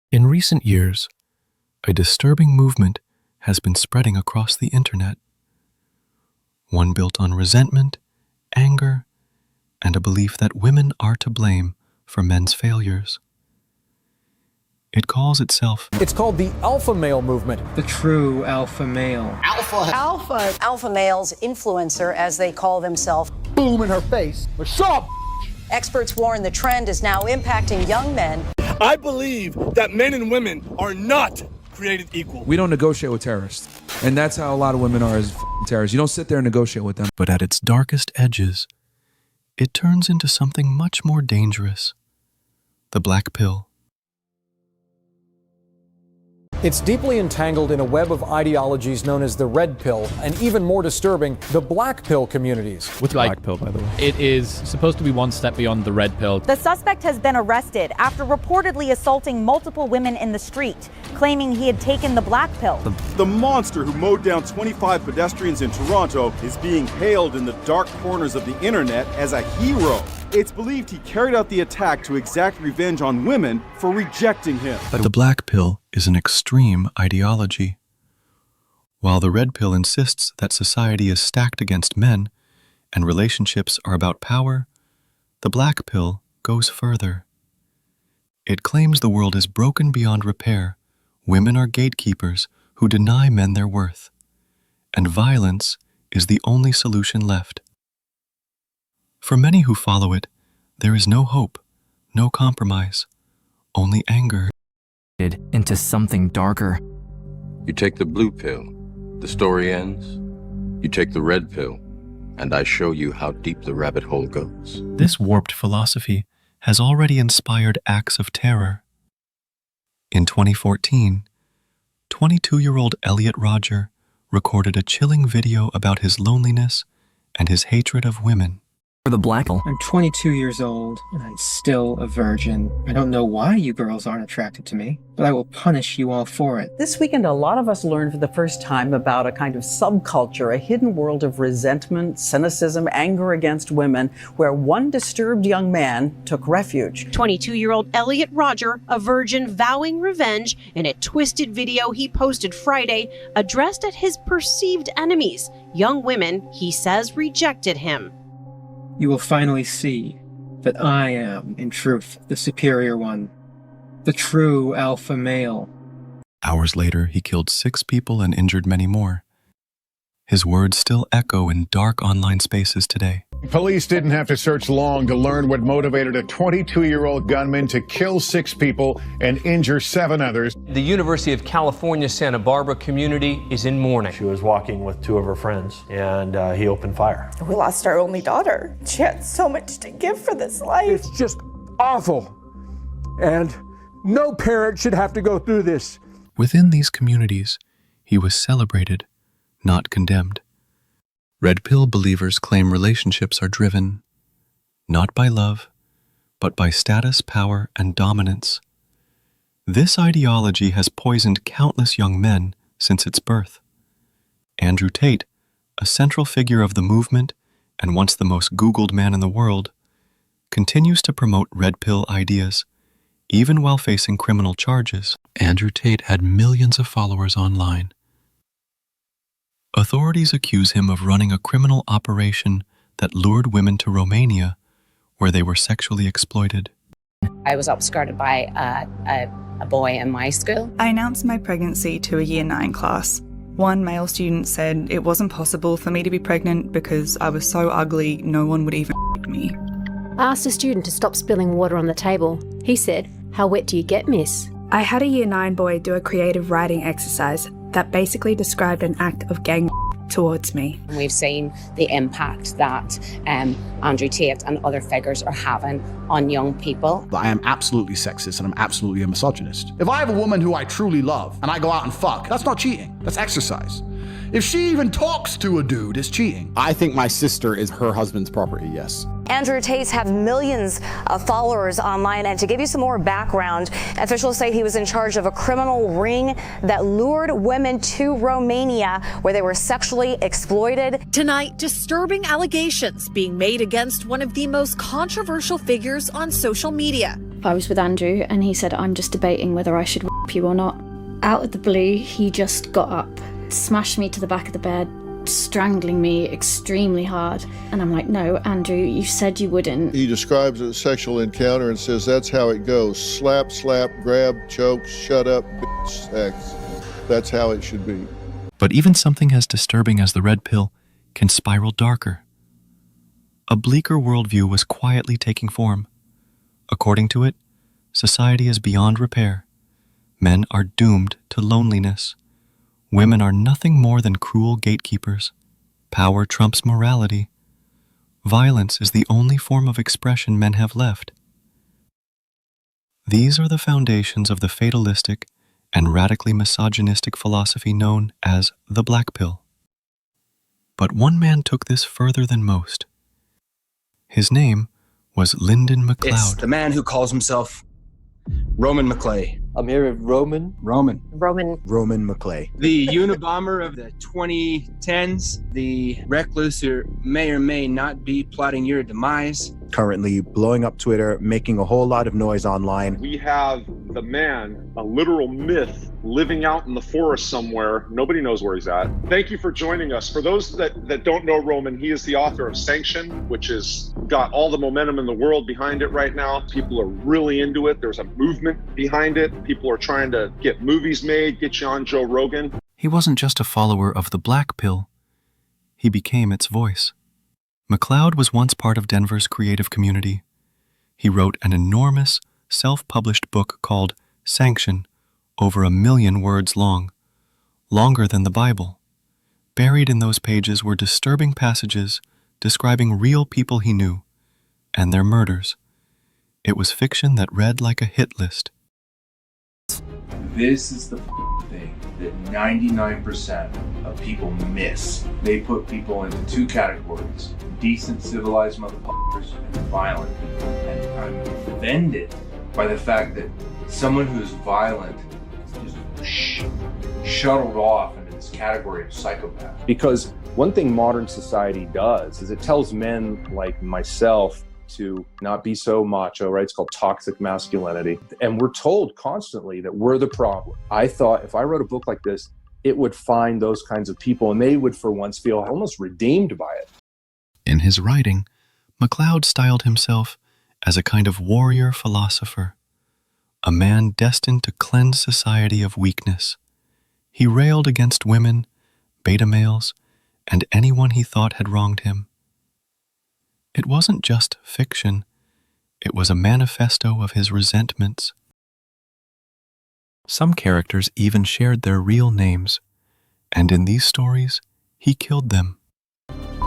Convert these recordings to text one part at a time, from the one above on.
In recent years, a disturbing movement has been spreading across the internet. One built on resentment, anger, and a belief that women are to blame for men's failures. It calls itself... It's called the alpha male movement. The true alpha male. Alpha males, influencer, as they call themselves. Boom in her face. Shut up! Experts warn the trend is now impacting young men. I believe that men and women are not created equal. We don't negotiate with terrorists. And that's how a lot of women are as terrorists. You don't sit there and negotiate with them. But at its darkest edges, it turns into something much more dangerous. The black pill. It's deeply entangled in a web of ideologies known as the red pill, and even more disturbing, the black pill communities. What's black pill, by the way? It is supposed to be one step beyond the red pill. The suspect has been arrested after reportedly assaulting multiple women in the street, claiming he had taken the black pill. The monster who mowed down 25 pedestrians in Toronto is being hailed in the dark corners of the internet as a hero. It's believed he carried out the attack to exact revenge on women for rejecting him. The black pill is an extreme ideology. While the red pill insists that society is stacked against men and relationships are about power, the black pill goes further. It claims the world is broken beyond repair, women are gatekeepers who deny men their worth, and violence is the only solution left. For many who follow it, there is no hope, no compromise, only anger. Into something darker. You take the blue pill, the story ends. You take the red pill, and I show you how deep the rabbit hole goes. This warped philosophy has already inspired acts of terror. In 2014, 22-year-old Elliot Rodger recorded a chilling video about his loneliness and his hatred of women. The black pill. I'm 22 years old, and I'm still a virgin. I don't know why you girls aren't attracted to me, but I will punish you all for it. This weekend, a lot of us learned for the first time about a kind of subculture, a hidden world of resentment, cynicism, anger against women, where one disturbed young man took refuge. 22-year-old Elliot Rodger, a virgin vowing revenge in a twisted video he posted Friday, addressed at his perceived enemies, young women he says rejected him. You will finally see that I am, in truth, the superior one, the true alpha male. Hours later, he killed 6 people and injured many more. His words still echo in dark online spaces today. Police didn't have to search long to learn what motivated a 22-year-old gunman to kill 6 people and injure 7 others. The University of California, Santa Barbara community is in mourning. She was walking with 2 of her friends, and he opened fire. We lost our only daughter. She had so much to give for this life. It's just awful, and no parent should have to go through this. Within these communities, he was celebrated, not condemned. Red pill believers claim relationships are driven, not by love, but by status, power, and dominance. This ideology has poisoned countless young men since its birth. Andrew Tate, a central figure of the movement and once the most Googled man in the world, continues to promote red pill ideas, even while facing criminal charges. Andrew Tate had millions of followers online. Authorities accuse him of running a criminal operation that lured women to Romania, where they were sexually exploited. I was escorted by a boy in my school. I announced my pregnancy to a Year 9 class. One male student said it wasn't possible for me to be pregnant because I was so ugly no one would even me. I asked a student to stop spilling water on the table. He said, "How wet do you get, miss?" I had a Year 9 boy do a creative writing exercise that basically described an act of gang towards me. We've seen the impact that Andrew Tate and other figures are having on young people. I am absolutely sexist and I'm absolutely a misogynist. If I have a woman who I truly love and I go out and fuck, that's not cheating, that's exercise. If she even talks to a dude, it's cheating. I think my sister is her husband's property, yes. Andrew Tate's have millions of followers online, and to give you some more background, officials say he was in charge of a criminal ring that lured women to Romania where they were sexually exploited. Tonight, disturbing allegations being made against one of the most controversial figures on social media. I was with Andrew and he said, I'm just debating whether I should rape you or not. Out of the blue, he just got up, smashed me to the back of the bed, strangling me extremely hard. And I'm like, no, Andrew, you said you wouldn't. He describes a sexual encounter and says that's how it goes. Slap, slap, grab, choke, shut up, bitch, sex. That's how it should be. But even something as disturbing as the red pill can spiral darker. A bleaker worldview was quietly taking form. According to it, society is beyond repair. Men are doomed to loneliness. Women are nothing more than cruel gatekeepers. Power trumps morality. Violence is the only form of expression men have left. These are the foundations of the fatalistic and radically misogynistic philosophy known as the black pill. But one man took this further than most. His name was Lyndon McLeod. It's the man who calls himself Roman McClay. I'm here with Roman McClay. The Unabomber of the 2010s, the recluse who may or may not be plotting your demise. Currently blowing up Twitter, making a whole lot of noise online. We have the man, a literal myth, living out in the forest somewhere. Nobody knows where he's at. Thank you for joining us. For those that don't know Roman, he is the author of Sanction, which has got all the momentum in the world behind it right now. People are really into it. There's a movement behind it. People are trying to get movies made, get you on Joe Rogan. He wasn't just a follower of the black pill. He became its voice. McLeod was once part of Denver's creative community. He wrote an enormous, self-published book called Sanction, over 1 million words long, longer than the Bible. Buried in those pages were disturbing passages describing real people he knew and their murders. It was fiction that read like a hit list. This is the thing that 99% of people miss. They put people into two categories: decent, civilized motherfuckers and violent people. And I'm offended by the fact that someone who's violent is just shuttled off into this category of psychopath. Because one thing modern society does is it tells men like myself to not be so macho, right? It's called toxic masculinity. And we're told constantly that we're the problem. I thought if I wrote a book like this, it would find those kinds of people and they would for once feel almost redeemed by it. In his writing, McLeod styled himself as a kind of warrior philosopher, a man destined to cleanse society of weakness. He railed against women, beta males, and anyone he thought had wronged him. It wasn't just fiction, it was a manifesto of his resentments. Some characters even shared their real names, and in these stories, he killed them.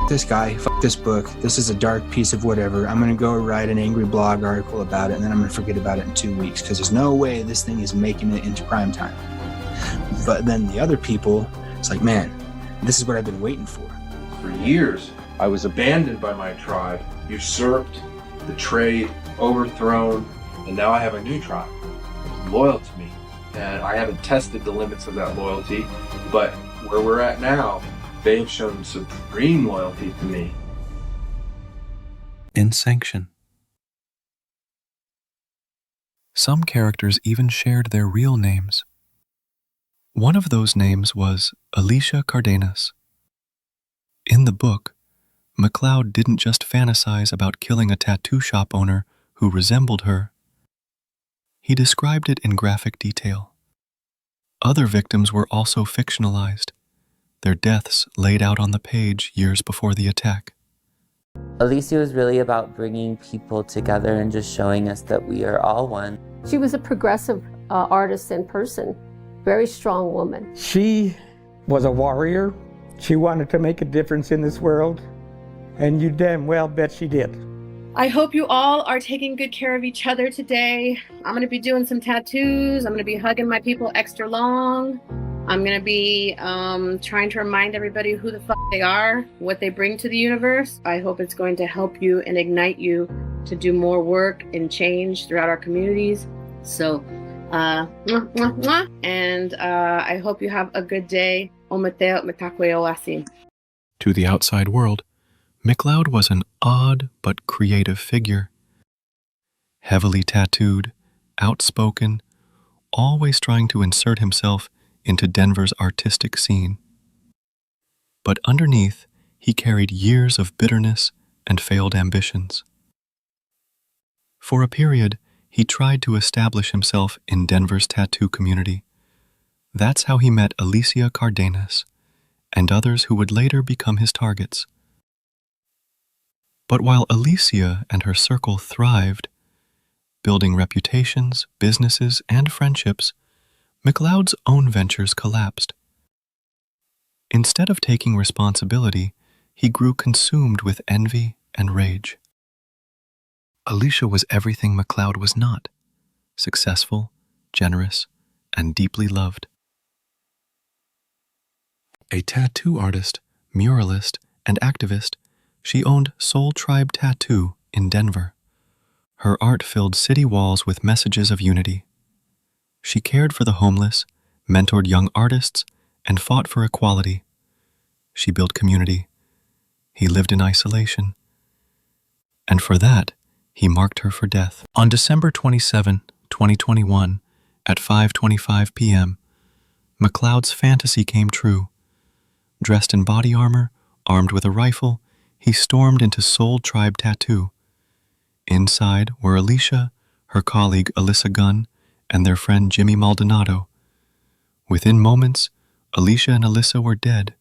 This guy, fuck this book, this is a dark piece of whatever. I'm gonna go write an angry blog article about it and then I'm gonna forget about it in 2 weeks because there's no way this thing is making it into prime time. But then the other people, it's like, man, this is what I've been waiting for. For years, I was abandoned by my tribe, usurped, betrayed, overthrown, and now I have a new tribe, loyal to me. And I haven't tested the limits of that loyalty, but where we're at now, they've shown supreme loyalty to me. In Sanction, some characters even shared their real names. One of those names was Alicia Cardenas. In the book, McLeod didn't just fantasize about killing a tattoo shop owner who resembled her. He described it in graphic detail. Other victims were also fictionalized, their deaths laid out on the page years before the attack. Alicia was really about bringing people together and just showing us that we are all one. She was a progressive artist in person, very strong woman. She was a warrior. She wanted to make a difference in this world, and you damn well bet she did. I hope you all are taking good care of each other today. I'm gonna be doing some tattoos. I'm gonna be hugging my people extra long. I'm gonna be trying to remind everybody who the fuck they are, what they bring to the universe. I hope it's going to help you and ignite you to do more work and change throughout our communities. So, and I hope you have a good day. To the outside world, McLeod was an odd but creative figure. heavily tattooed, outspoken, always trying to insert himself into Denver's artistic scene. But underneath, he carried years of bitterness and failed ambitions. For a period, he tried to establish himself in Denver's tattoo community. That's how he met Alicia Cardenas and others who would later become his targets. But while Alicia and her circle thrived, building reputations, businesses, and friendships, McLeod's own ventures collapsed. Instead of taking responsibility, he grew consumed with envy and rage. Alicia was everything McLeod was not: successful, generous, and deeply loved. A tattoo artist, muralist, and activist, she owned Soul Tribe Tattoo in Denver. Her art filled city walls with messages of unity. She cared for the homeless, mentored young artists, and fought for equality. She built community. He lived in isolation. And for that, he marked her for death. On December 27, 2021, at 5:25 p.m., McLeod's fantasy came true. Dressed in body armor, armed with a rifle, he stormed into Soul Tribe Tattoo. Inside were Alicia, her colleague Alyssa Gunn, and their friend Jimmy Maldonado. Within moments, Alicia and Alyssa were dead.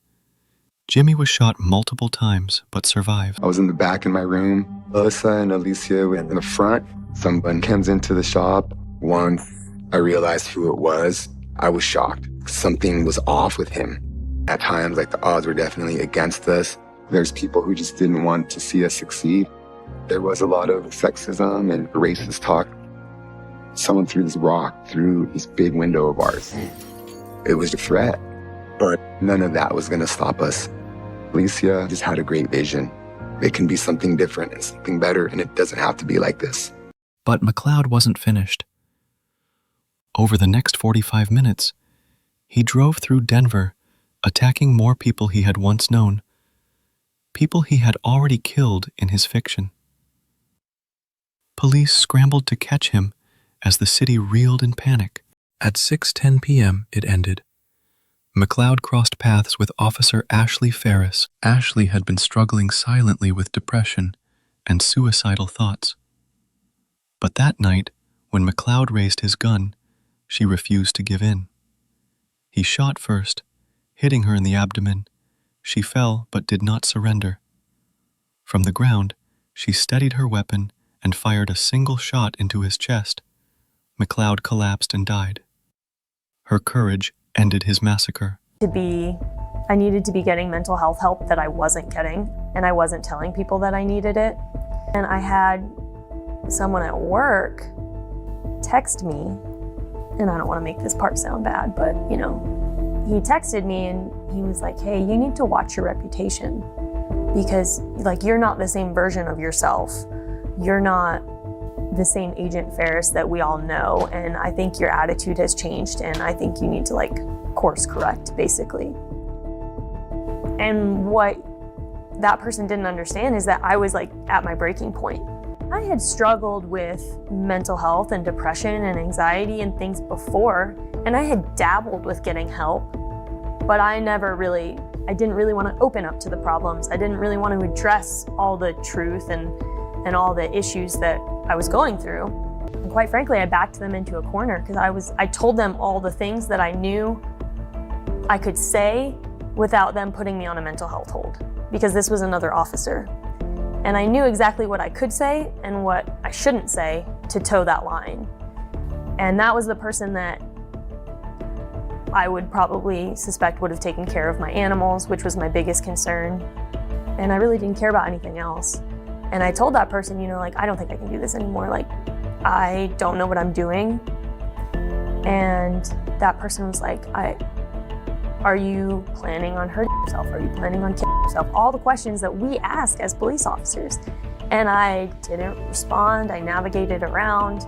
Jimmy was shot multiple times, but survived. I was in the back in my room. Alyssa and Alicia were in the front. Someone comes into the shop. Once I realized who it was, I was shocked. Something was off with him. At times, like, the odds were definitely against us. There's people who just didn't want to see us succeed. There was a lot of sexism and racist talk. Someone threw this rock through this big window of ours. It was a threat, but none of that was going to stop us. Alicia just had a great vision. It can be something different and something better, and it doesn't have to be like this. But McLeod wasn't finished. Over the next 45 minutes, he drove through Denver, attacking more people he had once known, people he had already killed in his fiction. Police scrambled to catch him as the city reeled in panic. At 6:10 p.m., it ended. McLeod crossed paths with Officer Ashley Ferris. Ashley had been struggling silently with depression and suicidal thoughts. But that night, when McLeod raised his gun, she refused to give in. He shot first, hitting her in the abdomen. She fell but did not surrender. From the ground, she steadied her weapon and fired a single shot into his chest. McLeod collapsed and died. Her courage ended his massacre. I needed to be getting mental health help that I wasn't getting, and I wasn't telling people that I needed it. And I had someone at work text me, and I don't want to make this part sound bad, but you know, he texted me and he was like, hey, you need to watch your reputation, because like, you're not the same version of yourself. You're not the same Agent Ferris that we all know, and I think your attitude has changed, and I think you need to like course correct, basically. And what that person didn't understand is that I was like at my breaking point. I had struggled with mental health and depression and anxiety and things before, and I had dabbled with getting help, but I didn't really want to open up to the problems. I didn't really want to address all the truth and all the issues that I was going through. And quite frankly, I backed them into a corner because I told them all the things that I knew I could say without them putting me on a mental health hold, because this was another officer. And I knew exactly what I could say and what I shouldn't say to toe that line. And that was the person that I would probably suspect would have taken care of my animals, which was my biggest concern. And I really didn't care about anything else. And I told that person, you know, like, I don't think I can do this anymore. Like, I don't know what I'm doing. And that person was like, are you planning on hurting yourself? Are you planning on killing yourself? All the questions that we ask as police officers. And I didn't respond. I navigated around.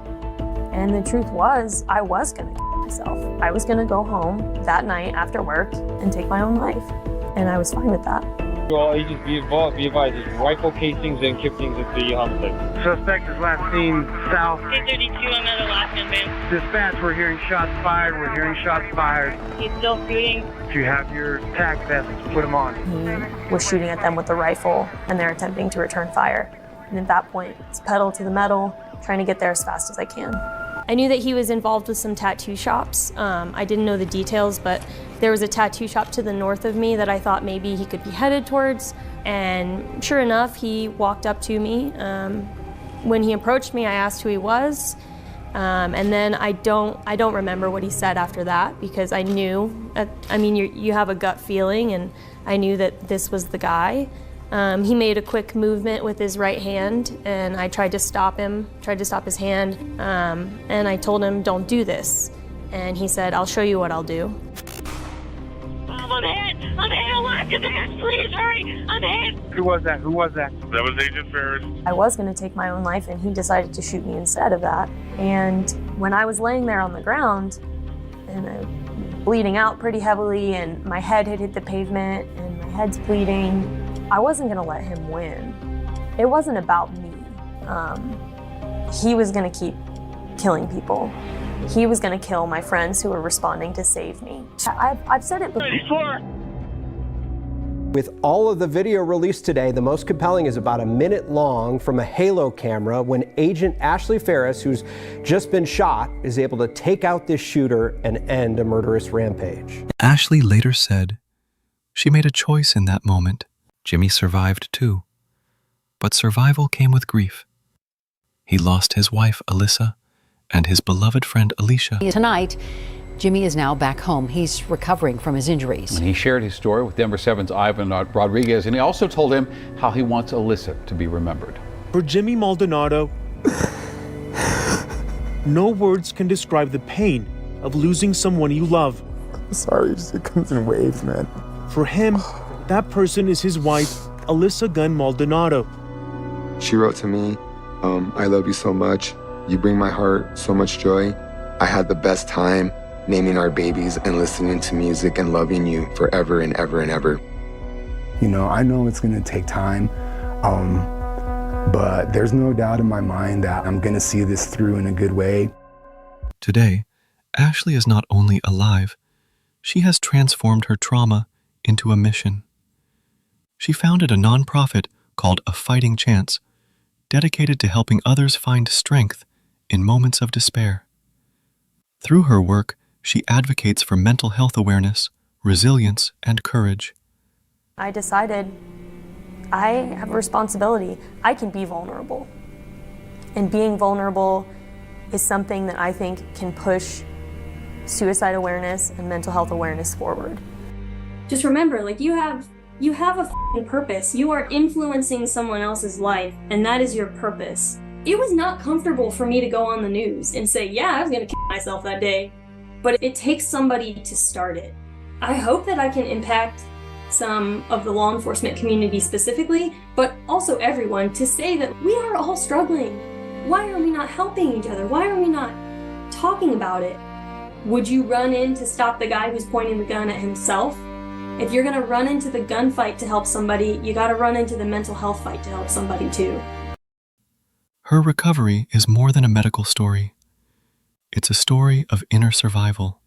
And the truth was, I was gonna kill myself. I was gonna go home that night after work and take my own life. And I was fine with that. All agents be advised, there's rifle casings and kippings at the homicide. Suspect is last seen south. 832, I'm at Alaskan, man. Dispatch, we're hearing shots fired. We're hearing shots fired. He's still shooting. Do you have your tac vests? Put them on. He was shooting at them with the rifle, and they're attempting to return fire. And at that point, it's pedal to the metal, trying to get there as fast as I can. I knew that he was involved with some tattoo shops. I didn't know the details, but there was a tattoo shop to the north of me that I thought maybe he could be headed towards. And sure enough, he walked up to me. When he approached me, I asked who he was. And then I don't remember what he said after that, because I knew, you have a gut feeling, and I knew that this was the guy. He made a quick movement with his right hand, and I tried to stop his hand, and I told him, don't do this. And he said, I'll show you what I'll do. I'm hit, Alaska, please hurry, I'm hit. Who was that? That was Agent Ferris. I was gonna take my own life, and he decided to shoot me instead of that. And when I was laying there on the ground, and I'm bleeding out pretty heavily, and my head had hit the pavement, and my head's bleeding, I wasn't gonna let him win. It wasn't about me. He was gonna keep killing people. He was gonna kill my friends who were responding to save me. I've said it before. With all of the video released today, the most compelling is about a minute long from a Halo camera when Agent Ashley Ferris, who's just been shot, is able to take out this shooter and end a murderous rampage. Ashley later said she made a choice in that moment. Jimmy survived too, but survival came with grief. He lost his wife, Alyssa, and his beloved friend, Alicia. Tonight, Jimmy is now back home. He's recovering from his injuries. And he shared his story with Denver 7's Ivan Rodriguez, and he also told him how he wants Alyssa to be remembered. For Jimmy Maldonado, no words can describe the pain of losing someone you love. I'm sorry, it comes in waves, man. For him, that person is his wife, Alyssa Gunn Maldonado. She wrote to me, I love you so much. You bring my heart so much joy. I had the best time naming our babies and listening to music and loving you forever and ever and ever. You know, I know it's gonna take time, but there's no doubt in my mind that I'm gonna see this through in a good way. Today, Ashley is not only alive, she has transformed her trauma into a mission. She founded a nonprofit called A Fighting Chance, dedicated to helping others find strength in moments of despair. Through her work, she advocates for mental health awareness, resilience, and courage. I decided I have a responsibility. I can be vulnerable. And being vulnerable is something that I think can push suicide awareness and mental health awareness forward. Just remember, like, you have a f***ing purpose. You are influencing someone else's life, and that is your purpose. It was not comfortable for me to go on the news and say, yeah, I was gonna kill myself that day, but it takes somebody to start it. I hope that I can impact some of the law enforcement community specifically, but also everyone, to say that we are all struggling. Why are we not helping each other? Why are we not talking about it? Would you run in to stop the guy who's pointing the gun at himself? If you're gonna run into the gunfight to help somebody, you gotta run into the mental health fight to help somebody too. Her recovery is more than a medical story. It's a story of inner survival.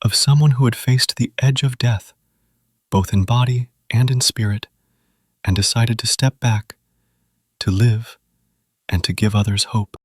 Of someone who had faced the edge of death, both in body and in spirit, and decided to step back, to live, and to give others hope.